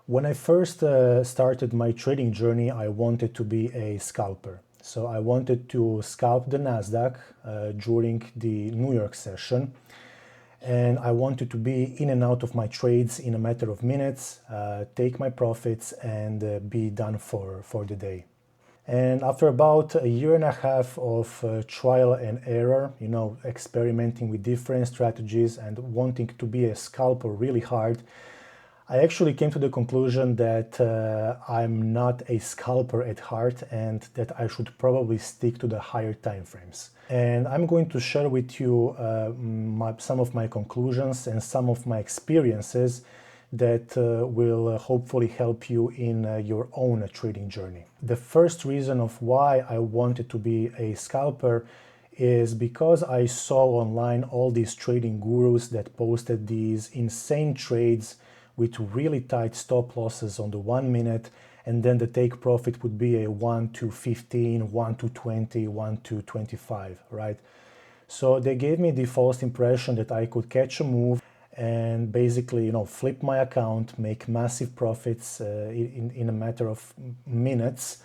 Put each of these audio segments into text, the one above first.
When I first started my trading journey, I wanted to be a scalper. So I wanted to scalp the Nasdaq during the New York session, and I wanted to be in and out of my trades in a matter of minutes, take my profits, and be done for the day. And after about a year and a half of trial and error, experimenting with different strategies and wanting to be a scalper really hard, I actually came to the conclusion that I'm not a scalper at heart and that I should probably stick to the higher time frames. And I'm going to share with you some of my conclusions and some of my experiences that will hopefully help you in your own trading journey. The first reason of why I wanted to be a scalper is because I saw online all these trading gurus that posted these insane trades with really tight stop losses on the 1 minute, and then the take profit would be a 1 to 15, 1 to 20, 1 to 25, right? So they gave me the false impression that I could catch a move and basically, flip my account, make massive profits in a matter of minutes,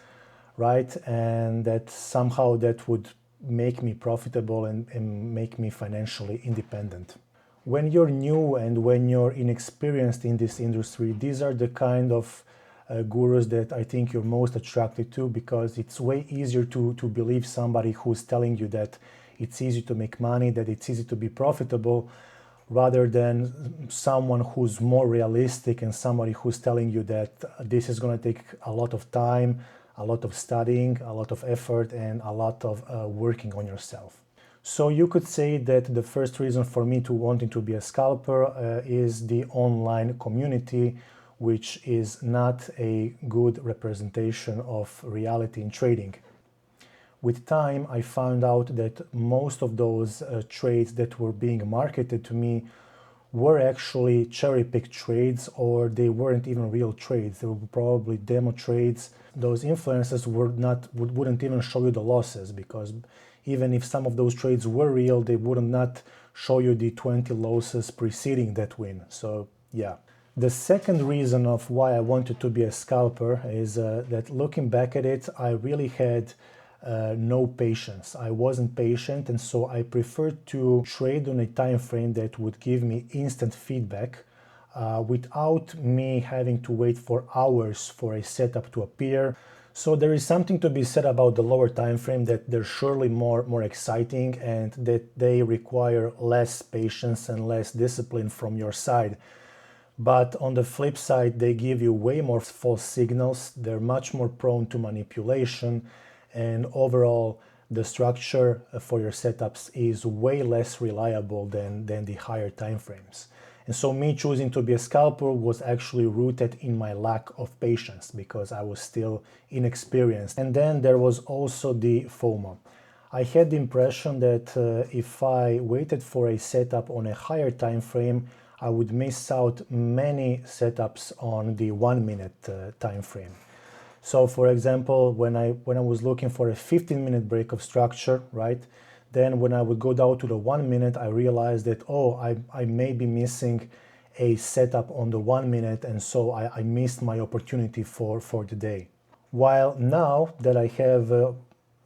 right? And that somehow that would make me profitable and make me financially independent. When you're new and when you're inexperienced in this industry, these are the kind of gurus that I think you're most attracted to, because it's way easier to believe somebody who's telling you that it's easy to make money, that it's easy to be profitable, rather than someone who's more realistic and somebody who's telling you that this is going to take a lot of time, a lot of studying, a lot of effort, and a lot of working on yourself. So you could say that the first reason for me to wanting to be a scalper is the online community, which is not a good representation of reality in trading. With time, I found out that most of those trades that were being marketed to me were actually cherry-picked trades, or they weren't even real trades. They were probably demo trades. Those influencers wouldn't even show you the losses, because even if some of those trades were real, they would not show you the 20 losses preceding that win. So yeah. The second reason of why I wanted to be a scalper is that looking back at it, I really had no patience. I wasn't patient, and so I preferred to trade on a time frame that would give me instant feedback without me having to wait for hours for a setup to appear. So there is something to be said about the lower time frame, that they're surely more exciting and that they require less patience and less discipline from your side. But on the flip side, they give you way more false signals. They're much more prone to manipulation, and overall the structure for your setups is way less reliable than the higher time frames. And so me choosing to be a scalper was actually rooted in my lack of patience, because I was still inexperienced. And then there was also the FOMO. I had the impression that if I waited for a setup on a higher time frame, I would miss out many setups on the 1 minute time frame. So for example, when I was looking for a 15-minute break of structure, right? Then when I would go down to the 1 minute, I realized that, I may be missing a setup on the 1 minute, and so I missed my opportunity for the day. While now that I have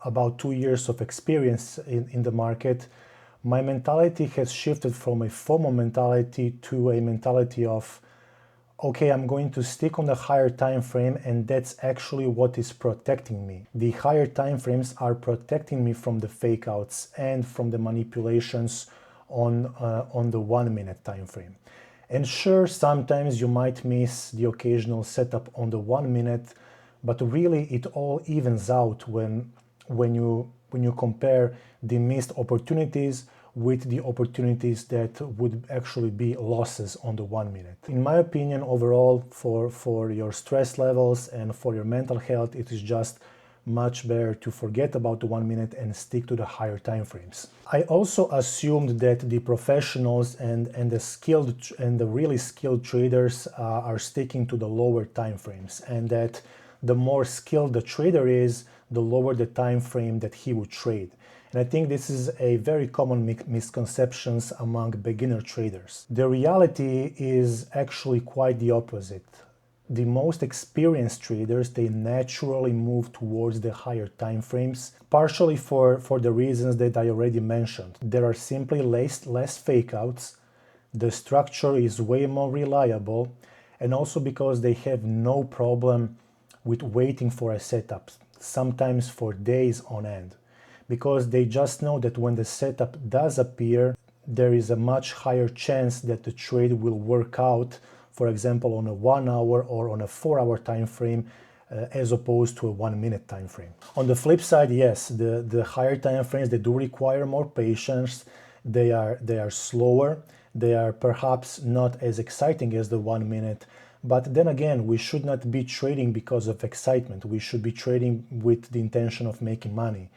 about 2 years of experience in the market, my mentality has shifted from a FOMO mentality to a mentality of, okay, I'm going to stick on the higher time frame, and that's actually what is protecting me. The higher time frames are protecting me from the fake outs and from the manipulations on the 1 minute time frame. And sure, sometimes you might miss the occasional setup on the 1 minute, but really it all evens out when you compare the missed opportunities with the opportunities that would actually be losses on the 1 minute. In my opinion, overall, for your stress levels and for your mental health, it is just much better to forget about the 1 minute and stick to the higher time frames. I also assumed that the professionals and the really skilled traders are sticking to the lower time frames, and that the more skilled the trader is, the lower the time frame that he would trade. And I think this is a very common misconception among beginner traders. The reality is actually quite the opposite. the most experienced traders, they naturally move towards the higher time frames, partially for the reasons that I already mentioned. There are simply less fake outs, the structure is way more reliable, and also because they have no problem with waiting for a setup, sometimes for days on end, because they just know that when the setup does appear, there is a much higher chance that the trade will work out, for example, on a 1 hour or on a 4 hour time frame, as opposed to a 1 minute time frame. On the flip side, yes, the higher time frames, they do require more patience. They are slower. They are perhaps not as exciting as the 1 minute. But then again, we should not be trading because of excitement. We should be trading with the intention of making money.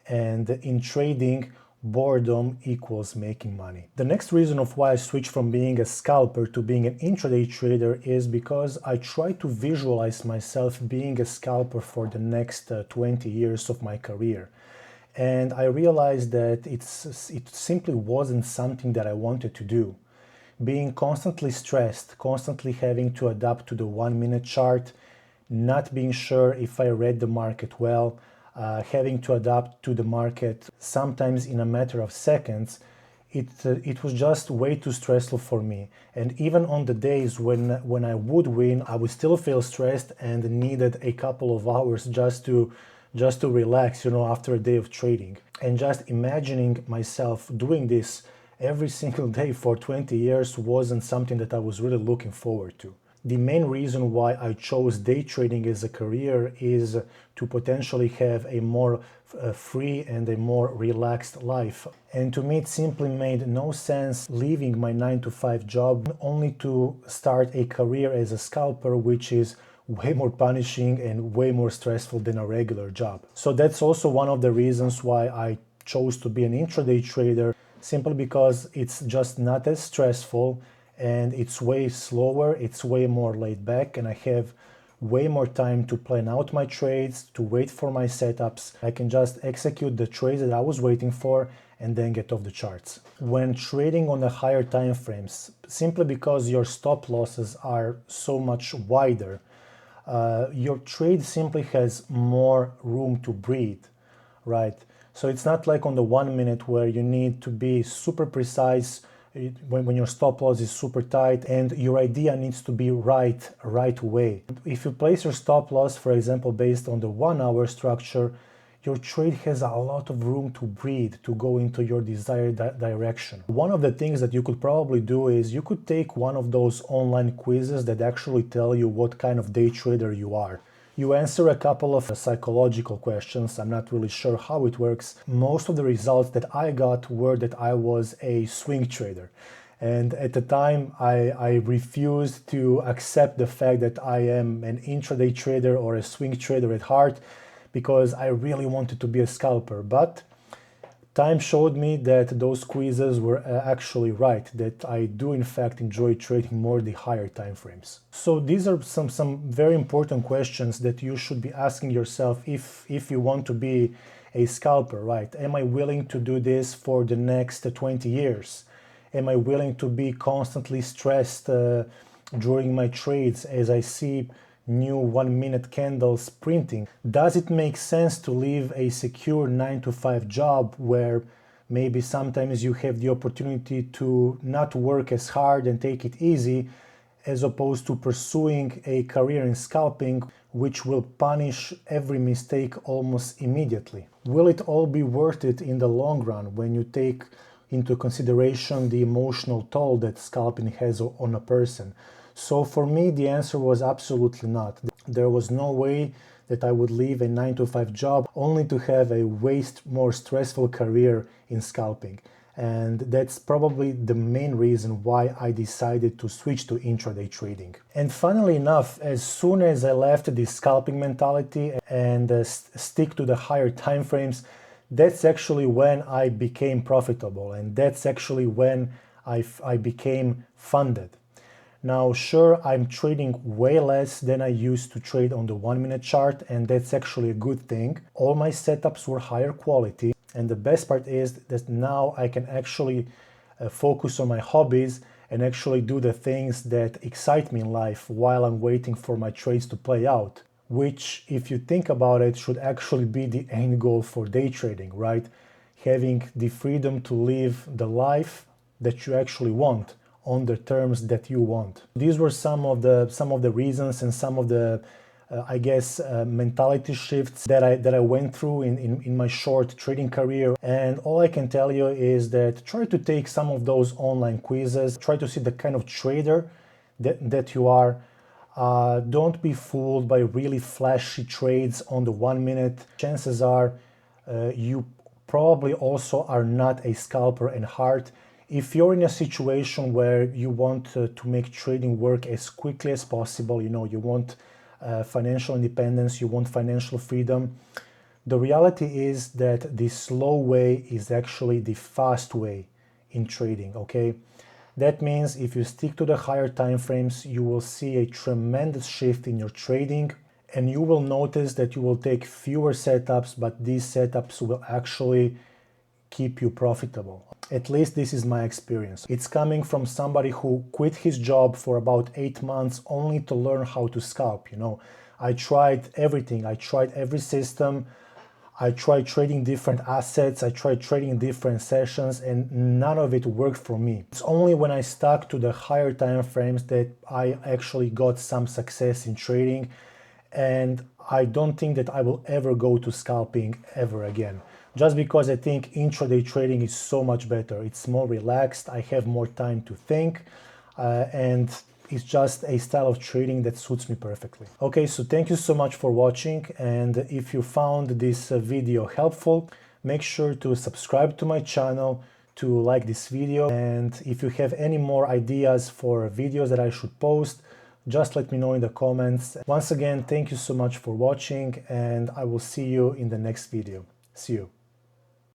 And in trading, boredom equals making money. The next reason of why I switched from being a scalper to being an intraday trader is because I try to visualize myself being a scalper for the next 20 years of my career. And I realized that it simply wasn't something that I wanted to do. Being constantly stressed, constantly having to adapt to the 1 minute chart, not being sure if I read the market well, having to adapt to the market sometimes in a matter of seconds, it was just way too stressful for me. And even on the days when I would win, I would still feel stressed and needed a couple of hours just to relax, after a day of trading. And just imagining myself doing this every single day for 20 years wasn't something that I was really looking forward to. The main reason why I chose day trading as a career is to potentially have a more free and a more relaxed life. And to me, it simply made no sense leaving my 9 to 5 job only to start a career as a scalper, which is way more punishing and way more stressful than a regular job. So that's also one of the reasons why I chose to be an intraday trader, simply because it's just not as stressful and it's way slower, it's way more laid back, and I have way more time to plan out my trades, to wait for my setups. I can just execute the trades that I was waiting for and then get off the charts. When trading on the higher time frames, simply because your stop losses are so much wider, your trade simply has more room to breathe, right? So it's not like on the 1 minute where you need to be super precise when your stop loss is super tight and your idea needs to be right away. If you place your stop loss, for example, based on the 1 hour structure, your trade has a lot of room to breathe, to go into your desired direction. One of the things that you could probably do is you could take one of those online quizzes that actually tell you what kind of day trader you are. You answer a couple of psychological questions. I'm not really sure how it works. Most of the results that I got were that I was a swing trader. And at the time, I refused to accept the fact that I am an intraday trader or a swing trader at heart, because I really wanted to be a scalper. But time showed me that those quizzes were actually right, that I do in fact enjoy trading more the higher time frames. So these are some very important questions that you should be asking yourself if you want to be a scalper, right? Am I willing to do this for the next 20 years? Am I willing to be constantly stressed during my trades as I see new 1 minute candles printing? Does it make sense to leave a secure 9 to 5 job where maybe sometimes you have the opportunity to not work as hard and take it easy, as opposed to pursuing a career in scalping, which will punish every mistake almost immediately? Will it all be worth it in the long run when you take into consideration the emotional toll that scalping has on a person? So for me, the answer was absolutely not. There was no way that I would leave a 9 to 5 job only to have a way more stressful career in scalping. And that's probably the main reason why I decided to switch to intraday trading. And funnily enough, as soon as I left the scalping mentality and stick to the higher time frames, that's actually when I became profitable, and that's actually when I became funded. Now, sure, I'm trading way less than I used to trade on the 1 minute chart, and that's actually a good thing. All my setups were higher quality, and the best part is that now I can actually focus on my hobbies and actually do the things that excite me in life while I'm waiting for my trades to play out, which, if you think about it, should actually be the end goal for day trading, right? Having the freedom to live the life that you actually want on the terms that you want. These were some of the reasons and some of the mentality shifts that I went through in my short trading career. And all I can tell you is that try to take some of those online quizzes, try to see the kind of trader that you are. Don't be fooled by really flashy trades on the 1 minute. Chances are you probably also are not a scalper at heart. If you're in a situation where you want to make trading work as quickly as possible, you want financial independence, you want financial freedom, the reality is that the slow way is actually the fast way in trading, okay? That means if you stick to the higher time frames, you will see a tremendous shift in your trading, and you will notice that you will take fewer setups, but these setups will actually keep you profitable. At least this is my experience. It's coming from somebody who quit his job for about 8 months only to learn how to scalp. I tried everything. I tried every system. I tried trading different assets. I tried trading different sessions, and none of it worked for me. It's only when I stuck to the higher time frames that I actually got some success in trading, and I don't think that I will ever go to scalping ever again. Just because I think intraday trading is so much better. It's more relaxed, I have more time to think, and it's just a style of trading that suits me perfectly. Okay, so thank you so much for watching, and if you found this video helpful, make sure to subscribe to my channel, to like this video, and if you have any more ideas for videos that I should post, just let me know in the comments. Once again, thank you so much for watching, and I will see you in the next video. See you.